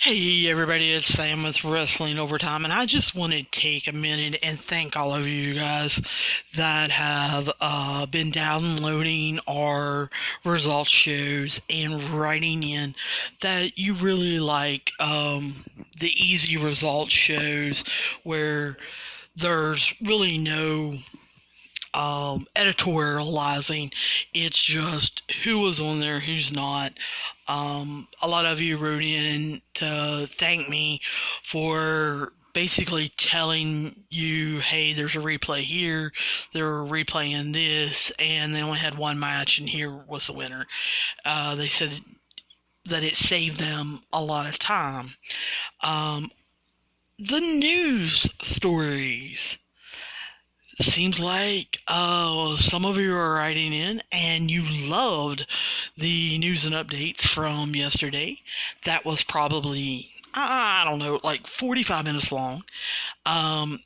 Hey everybody, it's Sam with Wrestling Overtime, and I just want to take a minute and thank all of you guys that have been downloading our results shows and writing in that you really like the easy results shows where there's really no editorializing. It's just who was on there, who's not. A lot of you wrote in to thank me for basically telling you, hey, there's a replay here, they're replaying this, and they only had one match, and here was the winner. They said that it saved them a lot of time. The news stories. Seems like some of you are writing in and you loved the news and updates from yesterday. That was probably, I don't know, like 45 minutes long.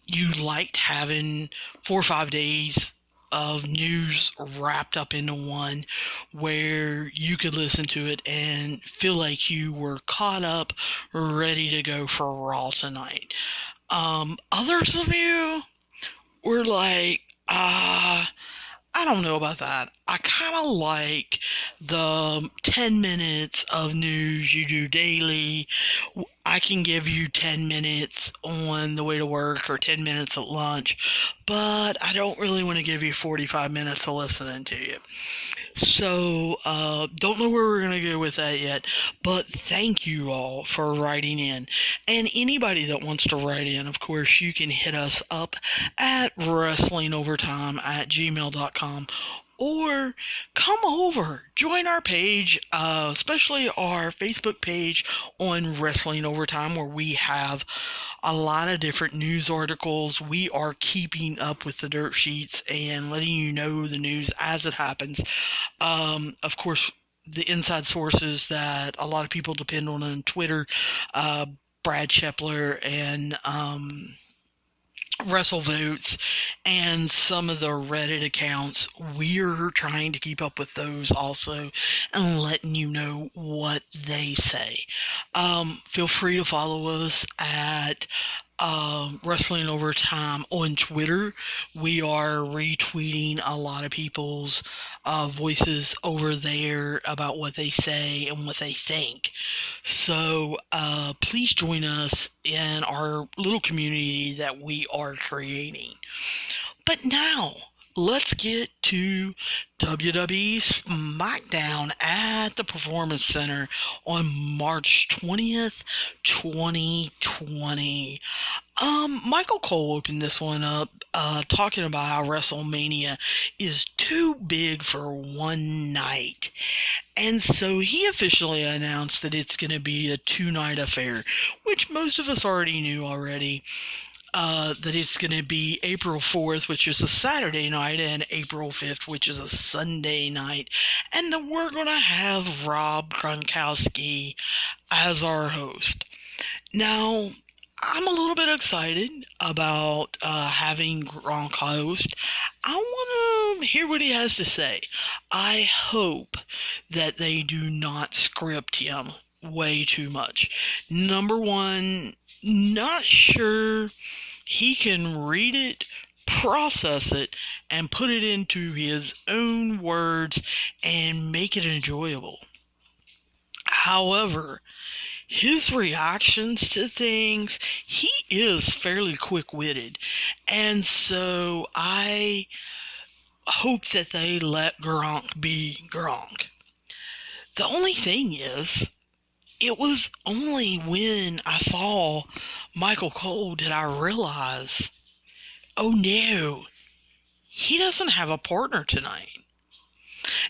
You liked having 4 or 5 days of news wrapped up into one where you could listen to it and feel like you were caught up, ready to go for Raw tonight. Others of you were like, I don't know about that. I kind of like the 10 minutes of news you do daily. I can give you 10 minutes on the way to work or 10 minutes at lunch, but I don't really want to give you 45 minutes of listening to you. So, don't know where we're going to go with that yet, but thank you all for writing in. And anybody that wants to write in, of course, you can hit us up at wrestlingovertime@gmail.com or come over, join our page, especially our Facebook page on Wrestling Overtime, where we have a lot of different news articles. We are keeping up with the dirt sheets and letting you know the news as it happens. Of course, the inside sources that a lot of people depend on Twitter, Brad Shepler and WrestleVotes, and some of the Reddit accounts. We're trying to keep up with those also and letting you know what they say. Feel free to follow us at Wrestling Overtime on Twitter. We are retweeting a lot of people's voices over there about what they say and what they think. So please join us in our little community that we are creating. But now, let's get to WWE Smackdown at the Performance Center on March 20th, 2020. Michael Cole opened this one up, talking about how WrestleMania is too big for one night. And so he officially announced that it's going to be a 2-night affair, which most of us already knew already. That it's going to be April 4th, which is a Saturday night, and April 5th, which is a Sunday night. And then we're going to have Rob Gronkowski as our host. Now, I'm a little bit excited about having Gronk host. I want to hear what he has to say. I hope that they do not script him way too much. Number one, not sure he can read it, process it, and put it into his own words and make it enjoyable. However, his reactions to things, he is fairly quick-witted. And so I hope that they let Gronk be Gronk. The only thing is, it was only when I saw Michael Cole did I realize, oh no, he doesn't have a partner tonight.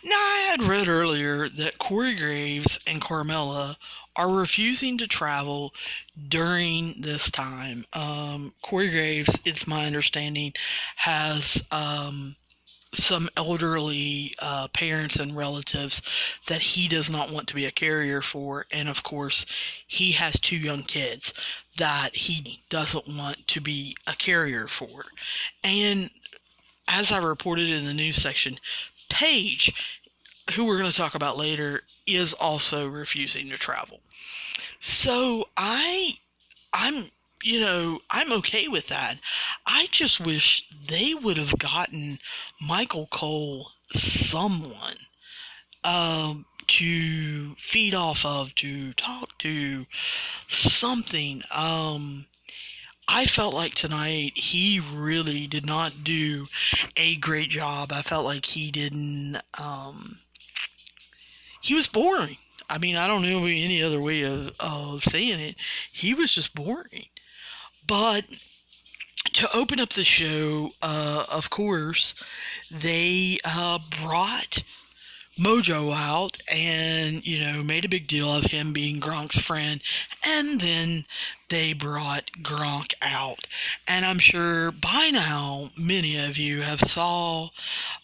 Now, I had read earlier that Corey Graves and Carmella are refusing to travel during this time. Corey Graves, it's my understanding, has some elderly parents and relatives that he does not want to be a carrier for, and of course he has 2 young kids that he doesn't want to be a carrier for. And as I reported in the news section, Paige, who we're going to talk about later, is also refusing to travel. So I'm I'm okay with that. I just wish they would have gotten Michael Cole someone to feed off of, to talk to, something. I felt like tonight he really did not do a great job. I felt like he didn't. He was boring. I mean, I don't know any other way of saying it. He was just boring. But to open up the show, of course, they brought Mojo out and, made a big deal of him being Gronk's friend. And then they brought Gronk out. And I'm sure by now many of you have saw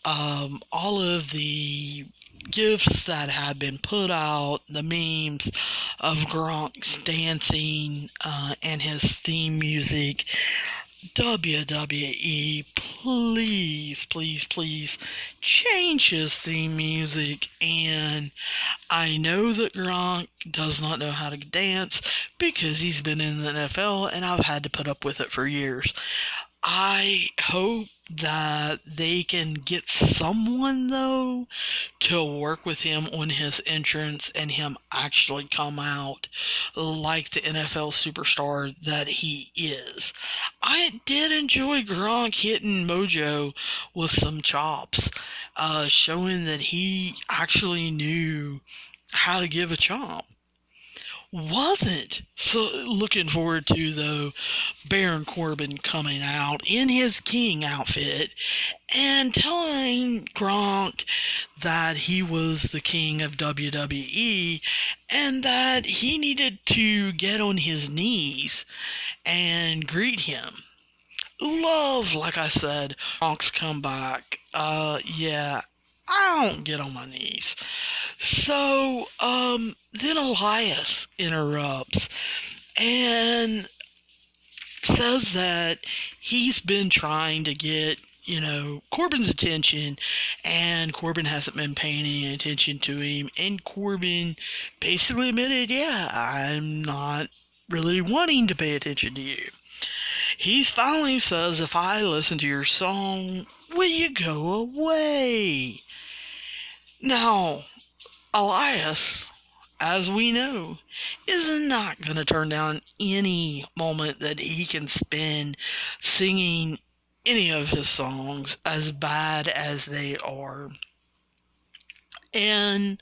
all of the gifs that have been put out, the memes of Gronk's dancing and his theme music. WWE, please, please, please change his theme music. And I know that Gronk does not know how to dance because he's been in the NFL and I've had to put up with it for years. I hope that they can get someone, though, to work with him on his entrance and him actually come out like the NFL superstar that he is. I did enjoy Gronk hitting Mojo with some chops, showing that he actually knew how to give a chomp. Wasn't so looking forward to, though, Baron Corbin coming out in his King outfit and telling Gronk that he was the king of WWE and that he needed to get on his knees and greet him. Love, like I said, Gronk's comeback. Yeah, I don't get on my knees. So, then Elias interrupts and says that he's been trying to get, Corbin's attention, and Corbin hasn't been paying any attention to him, and Corbin basically admitted, yeah, I'm not really wanting to pay attention to you. He finally says, if I listen to your song, will you go away? Now, Elias, as we know, is not going to turn down any moment that he can spend singing any of his songs, as bad as they are. And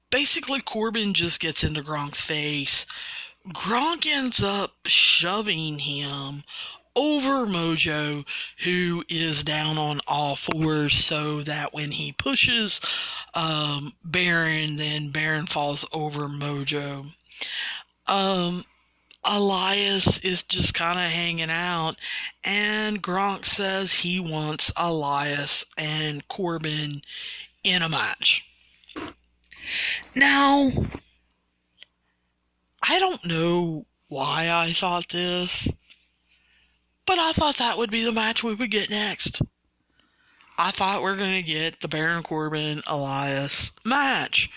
basically Corbin just gets into Gronk's face. Gronk ends up shoving him over Mojo, who is down on all fours, so that when he pushes Baron, then Baron falls over Mojo. Elias is just kind of hanging out, and Gronk says he wants Elias and Corbin in a match. Now, I don't know why I thought this, but I thought that would be the match we would get next. I thought we were going to get the Baron Corbin Elias match.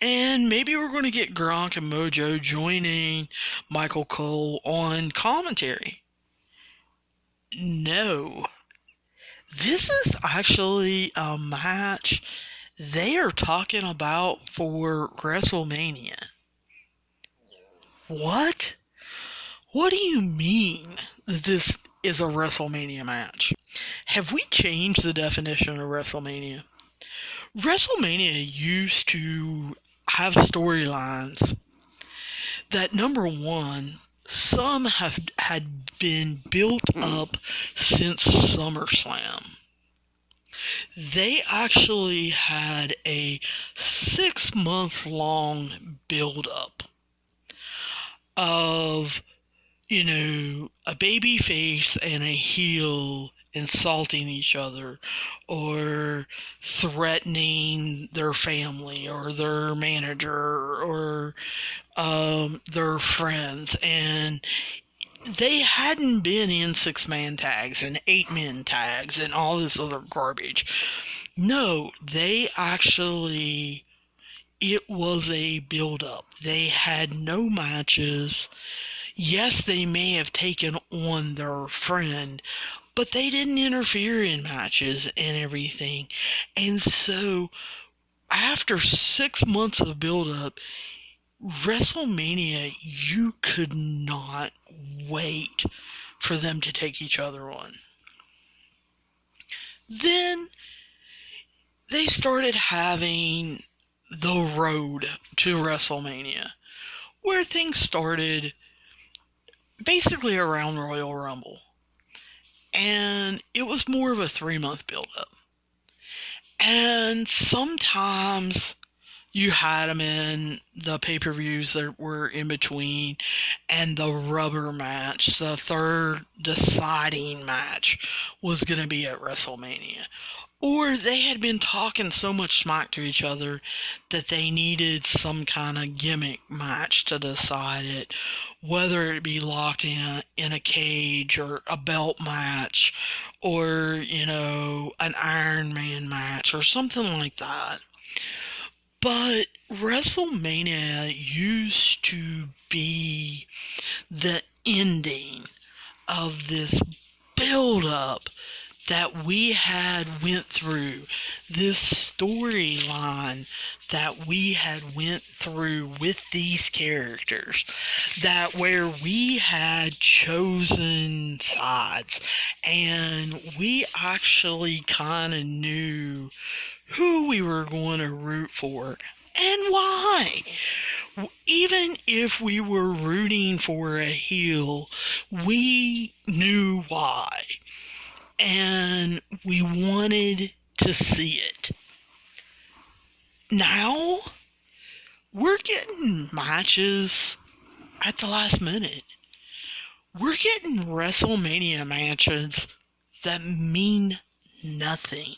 And maybe we're going to get Gronk and Mojo joining Michael Cole on commentary. No. This is actually a match they are talking about for WrestleMania. What? What do you mean this is a WrestleMania match? Have we changed the definition of WrestleMania? WrestleMania used to have storylines that, number one, some had been built up since SummerSlam. They actually had a 6-month-long build-up of, a baby face and a heel insulting each other or threatening their family or their manager or their friends. And they hadn't been in 6-man tags and 8-man tags and all this other garbage. No, they actually, it was a build-up. They had no matches. Yes, they may have taken on their friend, but they didn't interfere in matches and everything. And so, after 6 months of build-up, WrestleMania, you could not wait for them to take each other on. Then they started having the road to WrestleMania, where things started basically around Royal Rumble. And it was more of a 3-month build-up. And sometimes you had them in the pay-per-views that were in between, and the rubber match, the third deciding match, was going to be at WrestleMania. Or they had been talking so much smack to each other that they needed some kind of gimmick match to decide it, whether it be locked in a cage or a belt match or, an Iron Man match or something like that. But WrestleMania used to be the ending of this build-up that we had went through, this storyline that we had went through with these characters, that where we had chosen sides and we actually kind of knew who we were going to root for and why. Even if we were rooting for a heel, we knew why. And we wanted to see it. Now, we're getting matches at the last minute. We're getting WrestleMania matches that mean nothing.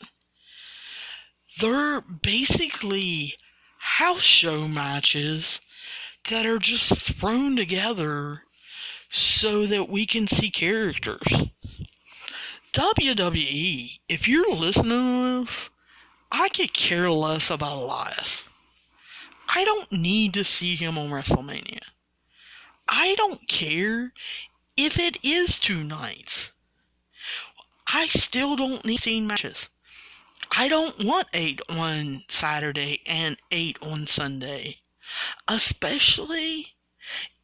They're basically house show matches that are just thrown together so that we can see characters. WWE, if you're listening to this, I could care less about Elias. I don't need to see him on WrestleMania. I don't care if it is 2 nights. I still don't need 16 matches. I don't want 8 on Saturday and 8 on Sunday. Especially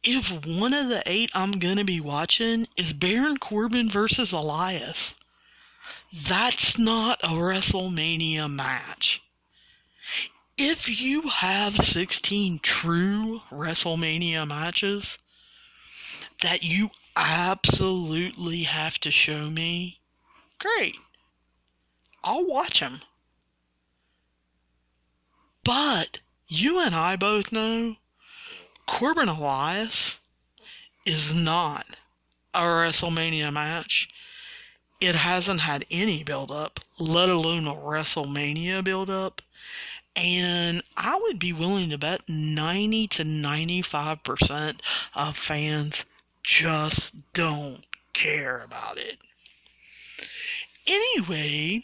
if one of the 8 I'm going to be watching is Baron Corbin versus Elias. That's not a WrestleMania match. If you have 16 true WrestleMania matches that you absolutely have to show me, great. I'll watch them. But you and I both know Corbin Elias is not a WrestleMania match. It hasn't had any build-up, let alone a WrestleMania build-up. And I would be willing to bet 90 to 95% of fans just don't care about it. Anyway,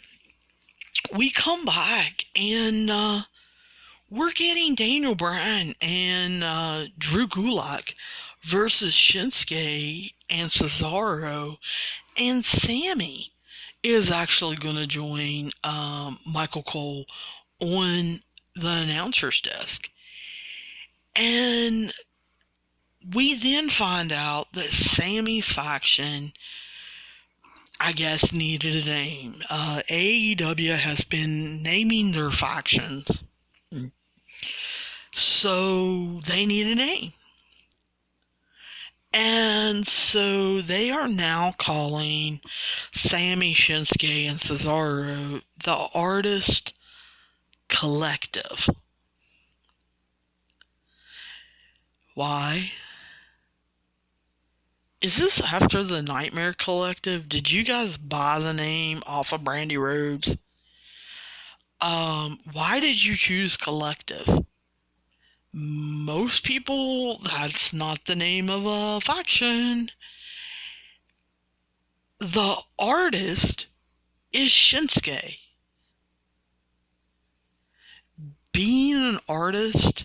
we come back and we're getting Daniel Bryan and Drew Gulak versus Shinsuke and Cesaro, and Sammy is actually going to join Michael Cole on the announcer's desk. And we then find out that Sammy's faction, I guess, needed a name. AEW has been naming their factions, so they need a name. And so they are now calling Sammy, Shinsuke, and Cesaro the Artist Collective. Why? Is this after the Nightmare Collective? Did you guys buy the name off of Brandy Rhodes? Why did you choose Collective? Most people, that's not the name of a faction. The artist is Shinsuke. being an artist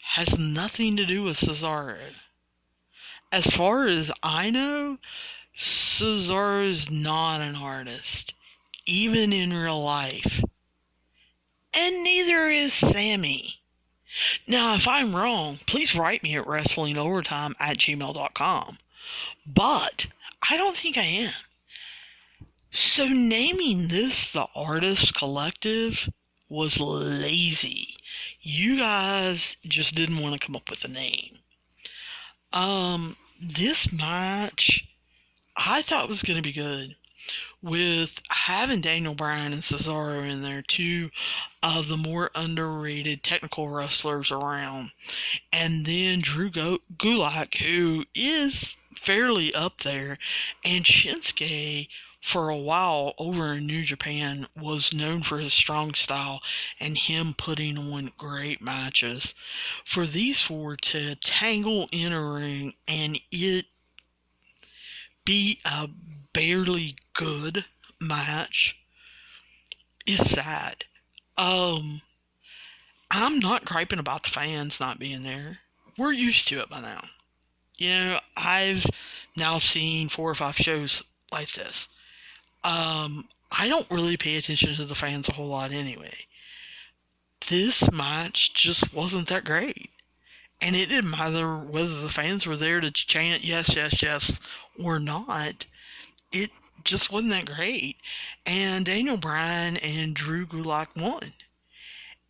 has nothing to do with Cesaro. As far as I know, Cesaro's not an artist, even in real life. And neither is Sammy. Now, if I'm wrong, please write me at wrestlingovertime@gmail.com. But I don't think I am. So naming this the Artist Collective was lazy. You guys just didn't want to come up with a name. This match I thought was going to be good. With having Daniel Bryan and Cesaro in there, two of the more underrated technical wrestlers around. And then Drew Gulak, who is fairly up there, and Shinsuke, for a while over in New Japan, was known for his strong style and him putting on great matches. For these four to tangle in a ring and it be a barely good match is sad. I'm not griping about the fans not being there. We're used to it by now. You know, I've now seen 4 or 5 shows like this. I don't really pay attention to the fans a whole lot anyway. This match just wasn't that great. And it didn't matter whether the fans were there to chant yes, yes, yes or not. It just wasn't that great. And Daniel Bryan and Drew Gulak won.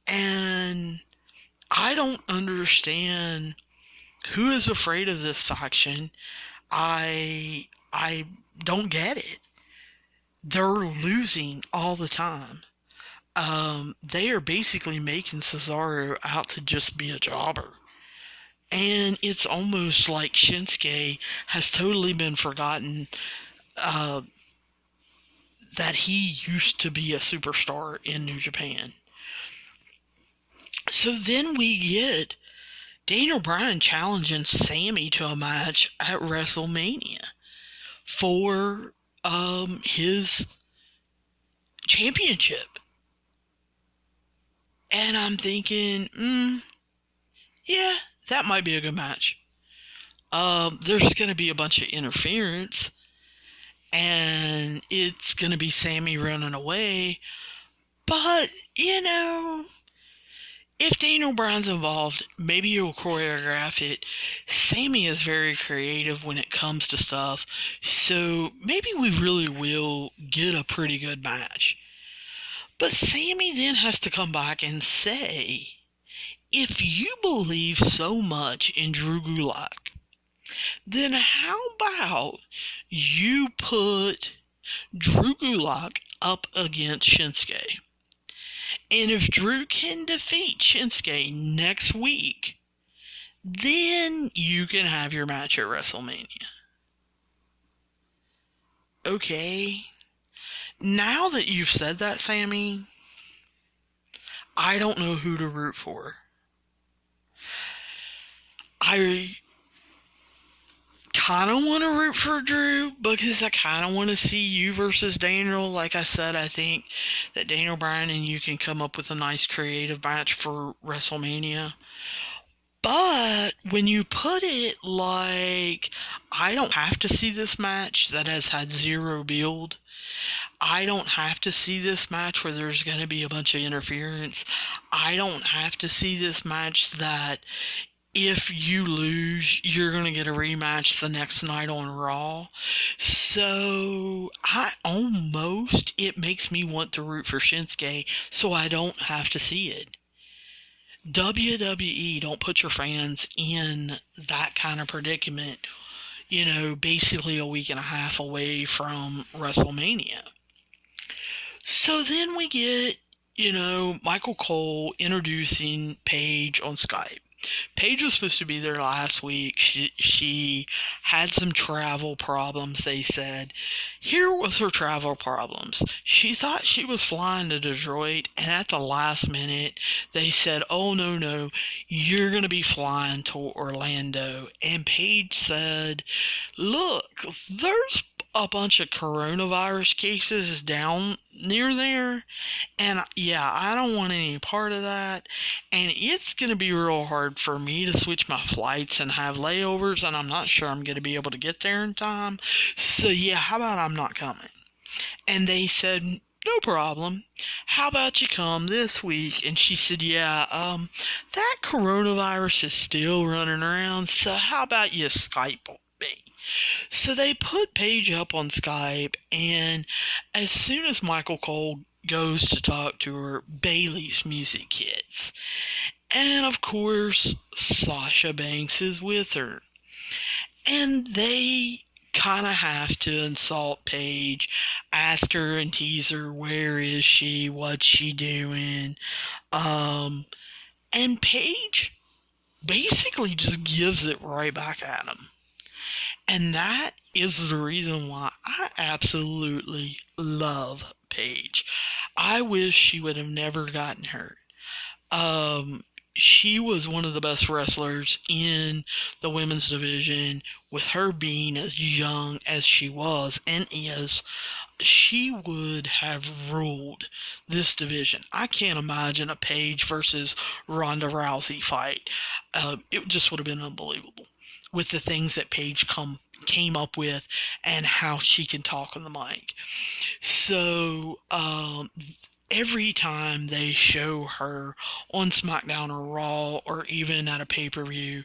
And I don't understand who is afraid of this faction. I don't get it. They're losing all the time. They are basically making Cesaro out to just be a jobber. And it's almost like Shinsuke has totally been forgotten that he used to be a superstar in New Japan. So then we get Daniel Bryan challenging Sammy to a match at WrestleMania for his championship. And I'm thinking, yeah, that might be a good match. There's going to be a bunch of interference, and it's going to be Sammy running away. But, you know, if Daniel Bryan's involved, maybe he'll choreograph it. Sammy is very creative when it comes to stuff, so maybe we really will get a pretty good match. But Sammy then has to come back and say, if you believe so much in Drew Gulak, then how about you put Drew Gulak up against Shinsuke? And if Drew can defeat Shinsuke next week, then you can have your match at WrestleMania. Okay. Now that you've said that, Sammy, I don't know who to root for. I kind of want to root for Drew because I kind of want to see you versus Daniel. Like I said, I think that Daniel Bryan and you can come up with a nice creative match for WrestleMania. But when you put it like, I don't have to see this match that has had zero build. I don't have to see this match where there's going to be a bunch of interference. I don't have to see this match that if you lose, you're going to get a rematch the next night on Raw. So, it makes me want to root for Shinsuke so I don't have to see it. WWE, don't put your fans in that kind of predicament, you know, basically a week and a half away from WrestleMania. So then we get, you know, Michael Cole introducing Paige on Skype. Paige was supposed to be there last week. She had some travel problems, they said. Here was her travel problems. She thought she was flying to Detroit, and at the last minute, they said, oh, no, you're going to be flying to Orlando. And Paige said, look, there's a bunch of coronavirus cases down near there. And yeah, I don't want any part of that. And it's going to be real hard for me to switch my flights and have layovers. And I'm not sure I'm going to be able to get there in time. So yeah, how about I'm not coming? And they said, no problem. How about you come this week? And she said, yeah, that coronavirus is still running around, so how about you Skype me? So they put Paige up on Skype, and as soon as Michael Cole goes to talk to her, Bayley's music hits. And of course, Sasha Banks is with her. And they kind of have to insult Paige, ask her and tease her, where is she, what's she doing, and Paige basically just gives it right back at him. And that is the reason why I absolutely love Paige. I wish she would have never gotten hurt. She was one of the best wrestlers in the women's division. With her being as young as she was and is, she would have ruled this division. I can't imagine a Paige versus Ronda Rousey fight. It just would have been unbelievable with the things that Paige came up with and how she can talk on the mic. So every time they show her on Smackdown or Raw or even at a pay-per-view,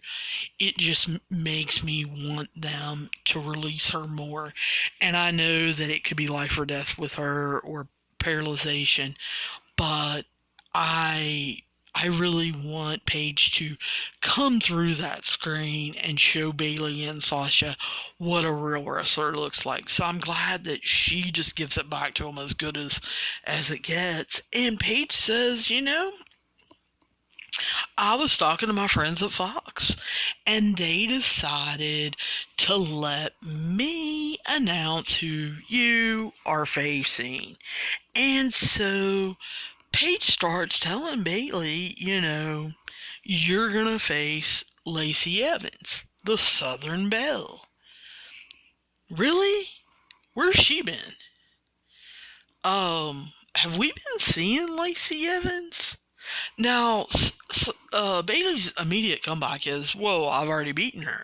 it just makes me want them to release her more. And I know that it could be life or death with her or paralyzation, but I really want Paige to come through that screen and show Bayley and Sasha what a real wrestler looks like. So I'm glad that she just gives it back to them as good as it gets. And Paige says, I was talking to my friends at Fox, and they decided to let me announce who you are facing. And so Paige starts telling Bayley, you're going to face Lacey Evans, the Southern Belle. Really? Where's she been? Have we been seeing Lacey Evans? Now, Bayley's immediate comeback is, whoa, I've already beaten her.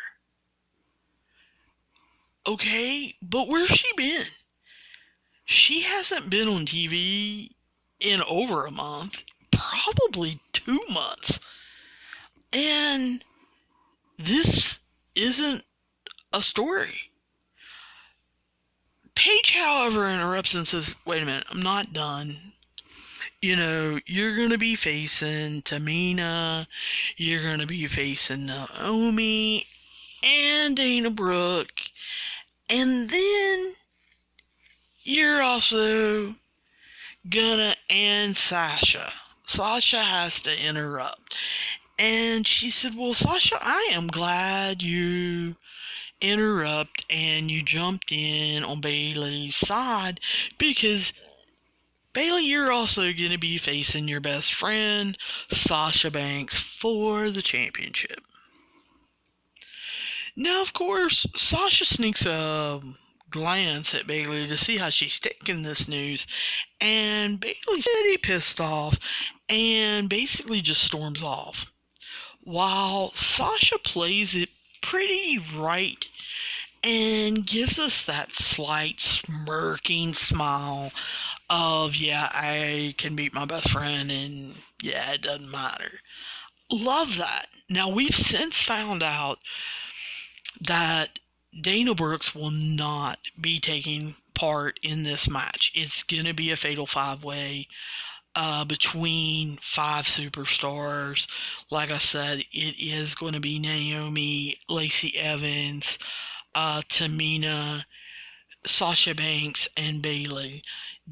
Okay, but where's she been? She hasn't been on TV in over a month, probably 2 months. And this isn't a story. Paige, however, interrupts and says, wait a minute, I'm not done. You're going to be facing Tamina, you're going to be facing Naomi, and Dana Brooke, and then you're also gonna end Sasha. Sasha has to interrupt. And she said, well, Sasha, I am glad you interrupt and you jumped in on Bayley's side, because Bayley, you're also going to be facing your best friend, Sasha Banks, for the championship. Now, of course, Sasha sneaks a glance at Bayley to see how she's taking this news, and Bayley's pretty pissed off and basically just storms off, while Sasha plays it pretty right and gives us that slight smirking smile of, yeah, I can beat my best friend, and yeah, it doesn't matter. Love that. Now, we've since found out that Dana Brooks will not be taking part in this match. It's going to be a fatal 5-way between 5 superstars. Like I said, it is going to be Naomi, Lacey Evans, Tamina, Sasha Banks, and Bayley.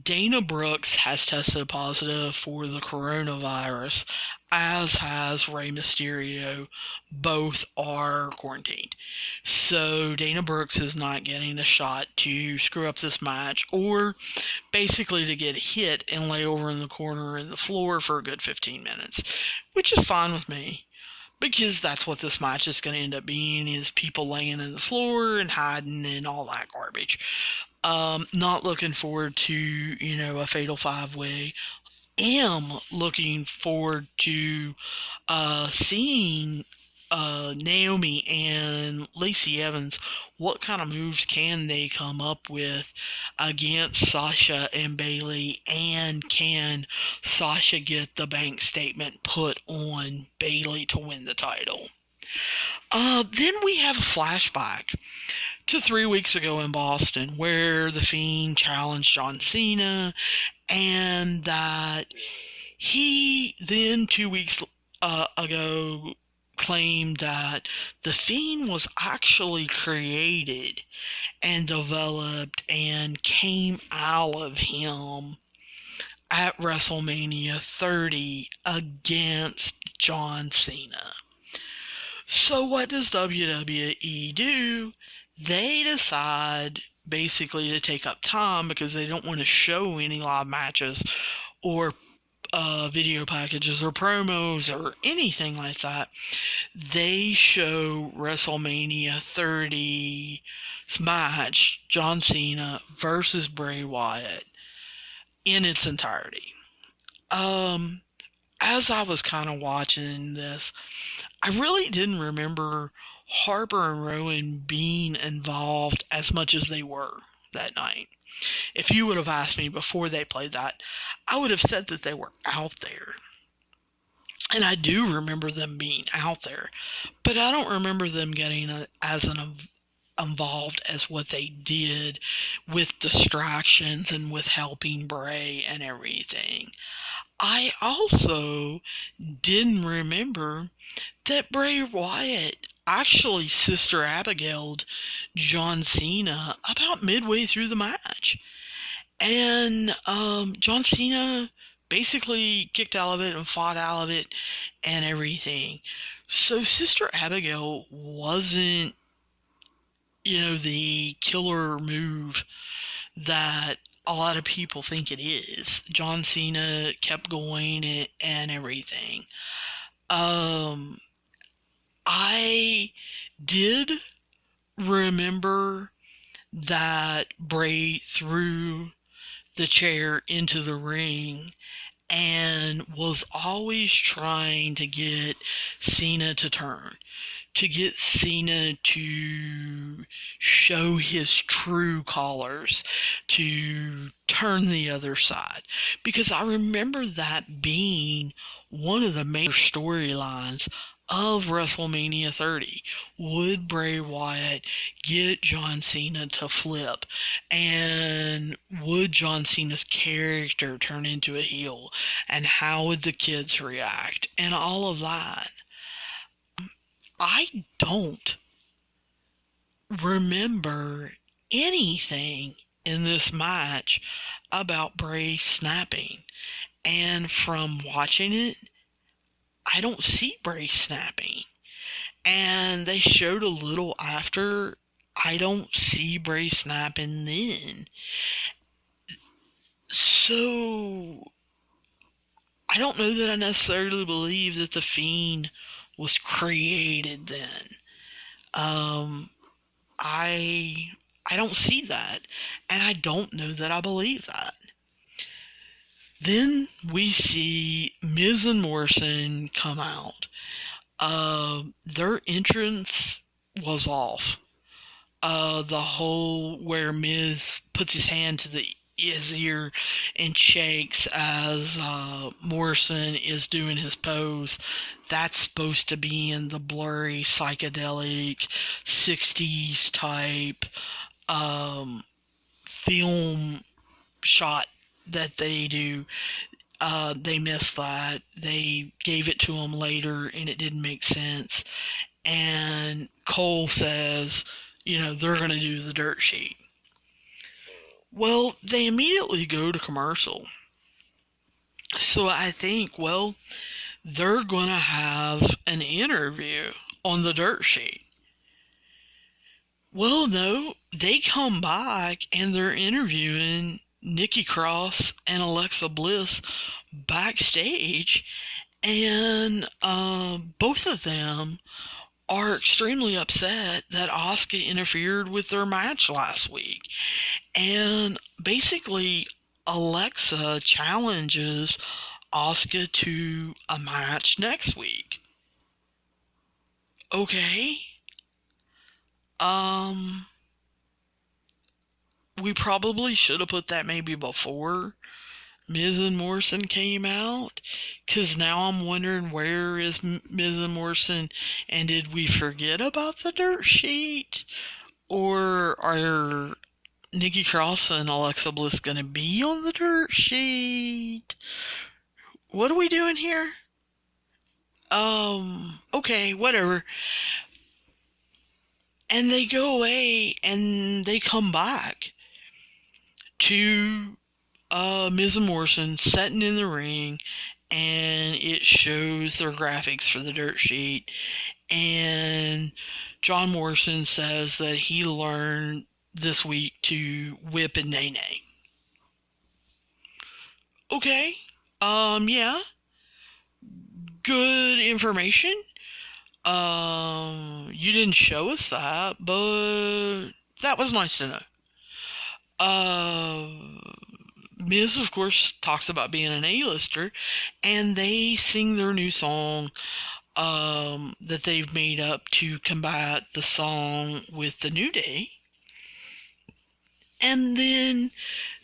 Dana Brooks has tested positive for the coronavirus, as has Rey Mysterio. Both are quarantined. So Dana Brooks is not getting a shot to screw up this match, or basically to get hit and lay over in the corner in the floor for a good 15 minutes, which is fine with me. because that's what this match is going to end up being, is people laying on the floor and hiding and all that garbage. Not looking forward to, a fatal five-way. Am looking forward to seeing Naomi and Lacey Evans. What kind of moves can they come up with against Sasha and Bayley? And can Sasha get the bank statement put on Bayley to win the title? Then we have a flashback to 3 weeks ago in Boston, where The Fiend challenged John Cena, and that he then 2 weeks ago claimed that The Fiend was actually created and developed and came out of him at WrestleMania 30 against John Cena. So what does WWE do? They decide basically to take up time, because they don't want to show any live matches or video packages or promos or anything like that. They show WrestleMania 30's match, John Cena versus Bray Wyatt, in its entirety. As I was kind of watching this, I really didn't remember Harper and Rowan being involved as much as they were that night. If you would have asked me before they played that, I would have said that they were out there. And I do remember them being out there, but I don't remember them getting involved as what they did with distractions and with helping Bray and everything. I also didn't remember that Bray Wyatt actually Sister Abigail'd John Cena about midway through the match. And John Cena basically kicked out of it and fought out of it and everything. So Sister Abigail wasn't, the killer move that a lot of people think it is. John Cena kept going and everything. I did remember that Bray threw the chair into the ring and was always trying to get Cena to turn, to get Cena to show his true colors, to turn the other side. Because I remember that being one of the major storylines of WrestleMania 30. Would Bray Wyatt get John Cena to flip? And would John Cena's character turn into a heel? And how would the kids react? And all of that. I don't remember anything in this match about Bray snapping. And from watching it, I don't see Bray snapping. And they showed a little after. I don't see Bray snapping then. So I don't know that I necessarily believe that The Fiend was created then. I don't see that. And I don't know that I believe that. Then we see Miz and Morrison come out. Their entrance was off. The whole where Miz puts his hand to his ear and shakes as Morrison is doing his pose, that's supposed to be in the blurry, psychedelic, 60s type film shot that they do. They missed that. They gave it to him later and it didn't make sense. And Cole says, they're going to do the dirt sheet. Well, they immediately go to commercial. So I think, they're going to have an interview on the dirt sheet. Well, no, they come back and they're interviewing Nikki Cross and Alexa Bliss backstage, And both of them are extremely upset that Asuka interfered with their match last week. And basically, Alexa challenges Asuka to a match next week. Okay. Um, we probably should have put that maybe before Miz and Morrison came out, because now I'm wondering, where is Miz and Morrison, and did we forget about the dirt sheet? Or are Nikki Cross and Alexa Bliss going to be on the dirt sheet? What are we doing here? Okay, whatever. And they go away, and they come back to Miz and Morrison sitting in the ring, and it shows their graphics for the dirt sheet. And John Morrison says that he learned this week to whip and nay-nay. Okay. Yeah. Good information. You didn't show us that, but that was nice to know. Miz, of course, talks about being an A-lister, and they sing their new song that they've made up to combat the song with the New Day. And then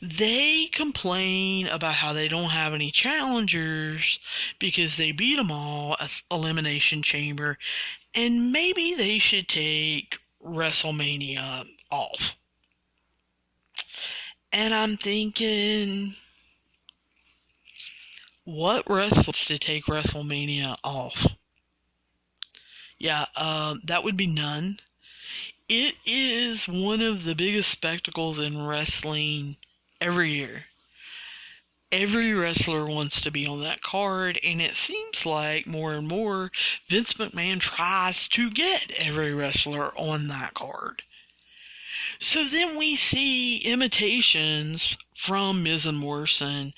they complain about how they don't have any challengers because they beat them all at Elimination Chamber, and maybe they should take WrestleMania off. And I'm thinking, what wrestlers to take WrestleMania off? Yeah, that would be none. It is one of the biggest spectacles in wrestling every year. Every wrestler wants to be on that card, and it seems like more and more Vince McMahon tries to get every wrestler on that card. So then we see imitations from Miz and Morrison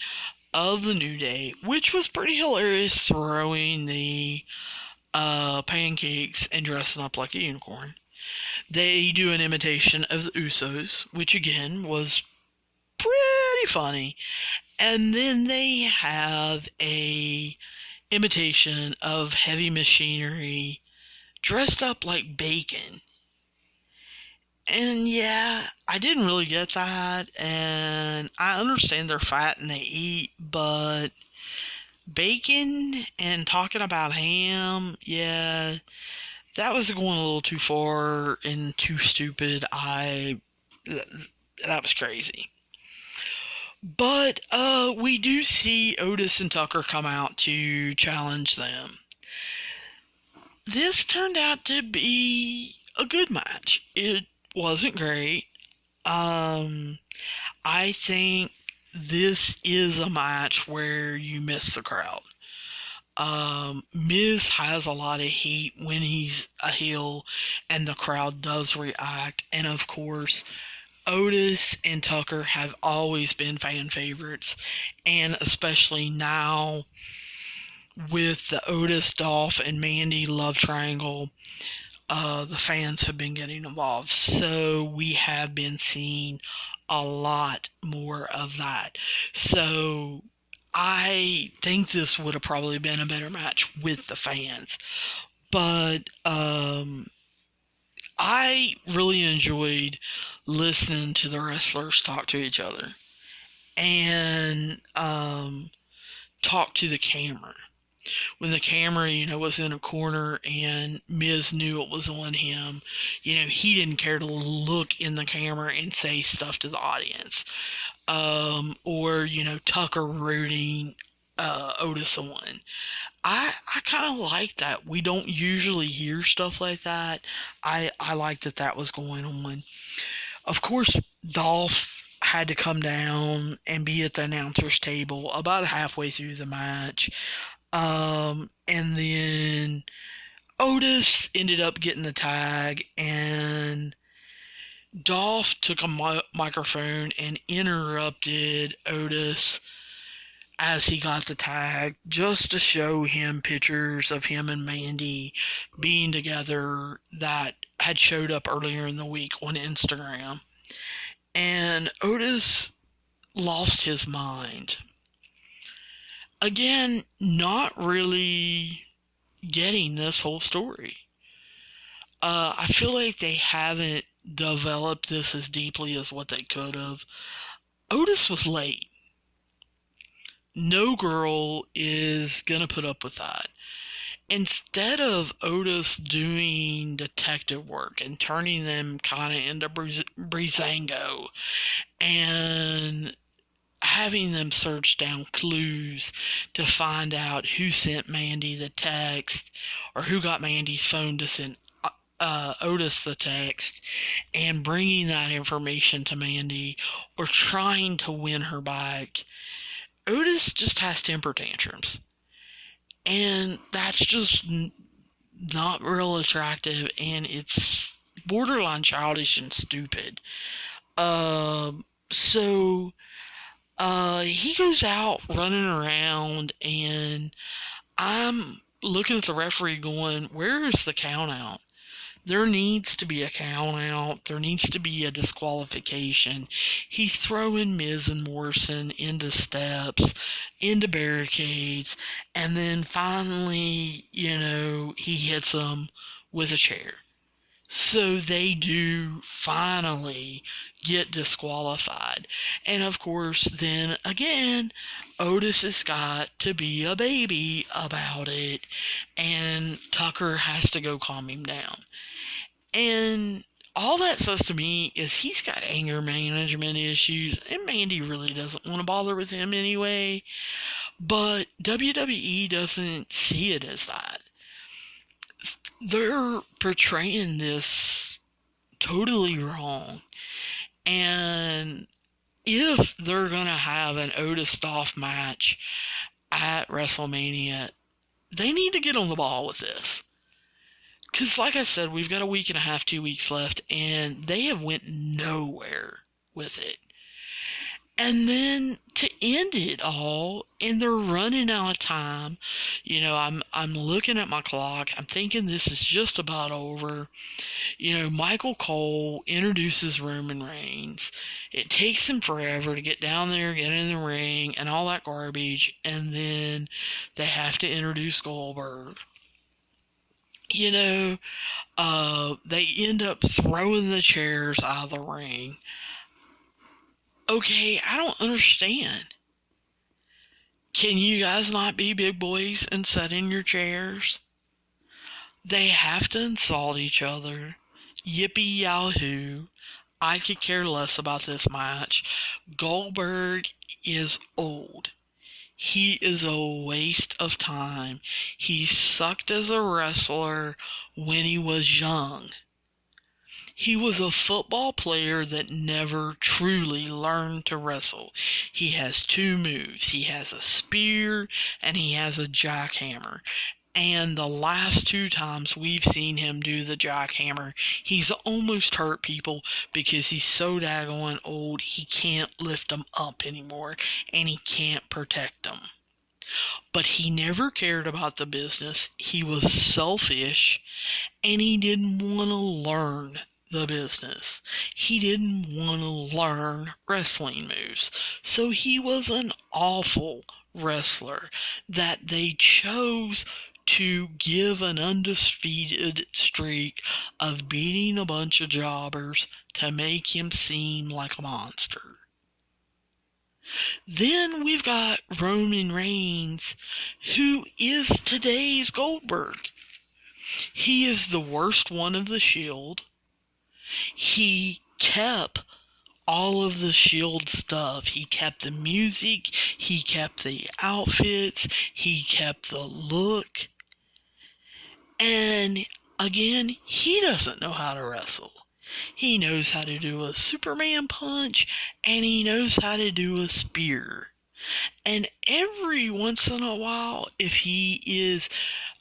of the New Day, which was pretty hilarious, throwing the pancakes and dressing up like a unicorn. They do an imitation of the Usos, which again was pretty funny. And then they have a imitation of Heavy Machinery dressed up like bacon. And yeah, I didn't really get that, and I understand they're fat and they eat, but bacon and talking about ham, yeah, that was going a little too far and too stupid. That was crazy. But we do see Otis and Tucker come out to challenge them. This turned out to be a good match. It wasn't great. I think this is a match where you miss the crowd. Miz has a lot of heat when he's a heel, and the crowd does react. And of course, Otis and Tucker have always been fan favorites, and especially now with the Otis, Dolph, and Mandy love triangle, the fans have been getting involved. So we have been seeing a lot more of that. So I think this would have probably been a better match with the fans. But I really enjoyed listening to the wrestlers talk to each other and talk to the camera. When the camera, was in a corner and Miz knew it was on him, he didn't care to look in the camera and say stuff to the audience. Or, Tucker rooting Otis on. I kind of like that. We don't usually hear stuff like that. I like that was going on. Of course, Dolph had to come down and be at the announcer's table about halfway through the match. And then Otis ended up getting the tag, and Dolph took a microphone and interrupted Otis as he got the tag, just to show him pictures of him and Mandy being together that had showed up earlier in the week on Instagram. And Otis lost his mind. Again, not really getting this whole story. I feel like they haven't developed this as deeply as what they could have. Otis was late. No girl is gonna put up with that. Instead of Otis doing detective work and turning them kind of into Breezango and having them search down clues to find out who sent Mandy the text or who got Mandy's phone to send Otis the text and bringing that information to Mandy or trying to win her back, Otis just has temper tantrums. And that's just not real attractive, and it's borderline childish and stupid. So he goes out running around, and I'm looking at the referee going, where is the count out? There needs to be a count out. There needs to be a disqualification. He's throwing Miz and Morrison into steps, into barricades, and then finally, he hits them with a chair. So they do finally get disqualified. And of course, then again, Otis has got to be a baby about it, and Tucker has to go calm him down. And all that says to me is he's got anger management issues, and Mandy really doesn't want to bother with him anyway. But WWE doesn't see it as that. They're portraying this totally wrong. And if they're going to have an Otis Dolph match at WrestleMania, they need to get on the ball with this. Because like I said, we've got a week and a half, 2 weeks left, and they have went nowhere with it. And then to end it all, and they're running out of time. I'm looking at my clock. I'm thinking this is just about over. Michael Cole introduces Roman Reigns. It takes him forever to get down there, get in the ring, and all that garbage. And then they have to introduce Goldberg. They end up throwing the chairs out of the ring. Okay, I don't understand. Can you guys not be big boys and sit in your chairs? They have to insult each other. Yippee yahoo. I could care less about this match. Goldberg is old. He is a waste of time. He sucked as a wrestler when he was young. He was a football player that never truly learned to wrestle. He has two moves. He has a spear and he has a jackhammer. And the last two times we've seen him do the jackhammer, he's almost hurt people because he's so daggone old he can't lift them up anymore and he can't protect them. But he never cared about the business. He was selfish and he didn't want to learn the business. He didn't want to learn wrestling moves. So he was an awful wrestler that they chose to give an undefeated streak of beating a bunch of jobbers to make him seem like a monster. Then we've got Roman Reigns, who is today's Goldberg. He is the worst one of the Shield. He kept all of the Shield stuff. He kept the music, he kept the outfits, he kept the look. And again, he doesn't know how to wrestle. He knows how to do a Superman punch, and he knows how to do a spear. And every once in a while, if he is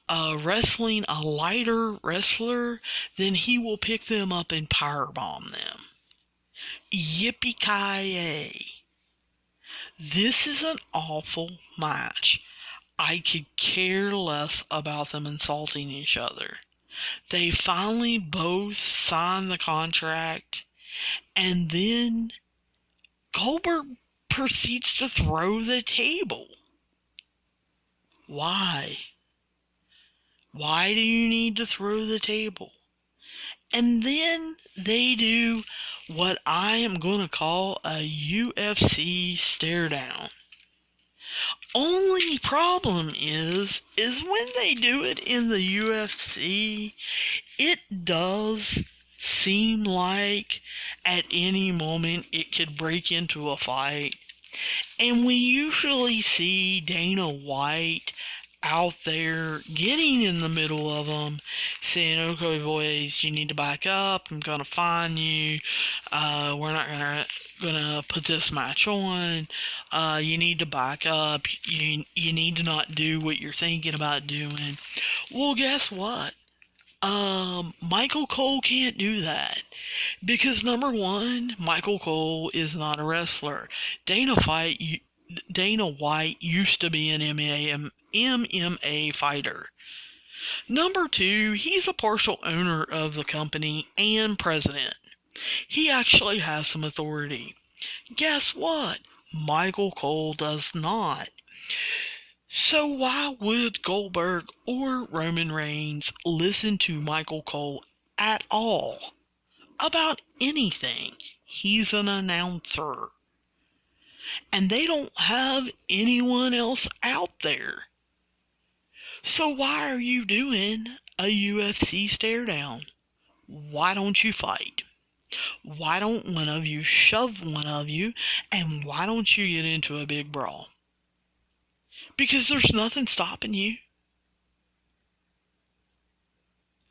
wrestling a lighter wrestler, then he will pick them up and powerbomb them. Yippee-ki-yay. This is an awful match. I could care less about them insulting each other. They finally both signed the contract, and then Goldberg proceeds to throw the table. Why? Why do you need to throw the table? And then they do what I am going to call a UFC stare down. Only problem is when they do it in the UFC, it does seem like at any moment it could break into a fight. And we usually see Dana White out there getting in the middle of them, saying, okay, boys, you need to back up. I'm going to fine you. We're not gonna put this match on. You need to back up. You need to not do what you're thinking about doing. Well, guess what? Michael Cole can't do that. Because number one, Michael Cole is not a wrestler. Dana White used to be an MMA fighter. Number two, he's a partial owner of the company and president. He actually has some authority. Guess what? Michael Cole does not. So why would Goldberg or Roman Reigns listen to Michael Cole at all about anything? He's an announcer. And they don't have anyone else out there. So why are you doing a UFC stare down? Why don't you fight? Why don't one of you shove one of you, and why don't you get into a big brawl? Because there's nothing stopping you.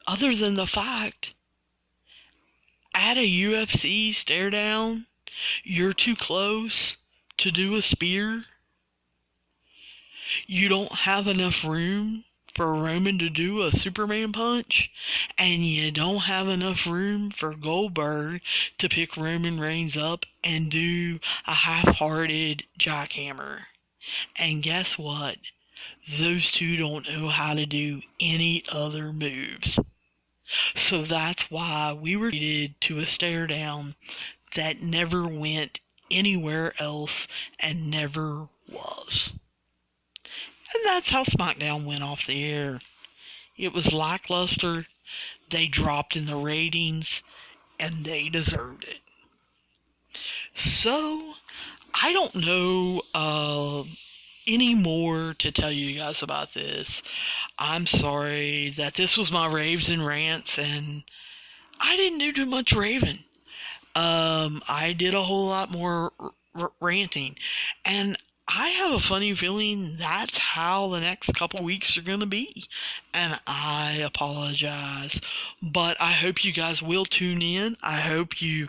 Other than the fact, at a UFC stare down, you're too close to do a spear. You don't have enough room for Roman to do a Superman punch, and you don't have enough room for Goldberg to pick Roman Reigns up and do a half-hearted jackhammer. And guess what? Those two don't know how to do any other moves. So that's why we were treated to a stare down that never went anywhere else and never was. And that's how Smackdown went off the air. It was lackluster, they dropped in the ratings, and they deserved it. So, I don't know any more to tell you guys about this. I'm sorry that this was my Raves and Rants, and I didn't do too much raving. I did a whole lot more ranting, and I have a funny feeling that's how the next couple weeks are going to be, and I apologize, but I hope you guys will tune in. I hope you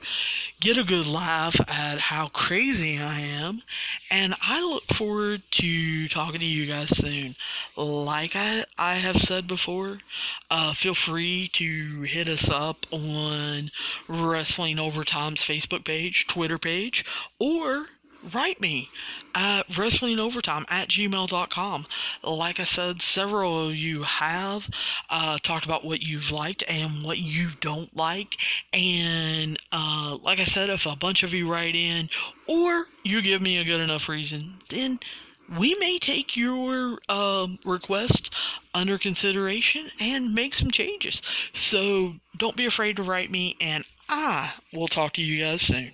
get a good laugh at how crazy I am, and I look forward to talking to you guys soon. Like I have said before, feel free to hit us up on Wrestling Overtime's Facebook page, Twitter page, or write me at wrestlingovertime@gmail.com. Like I said, several of you have talked about what you've liked and what you don't like. And like I said, if a bunch of you write in or you give me a good enough reason, then we may take your request under consideration and make some changes. So don't be afraid to write me, and I will talk to you guys soon.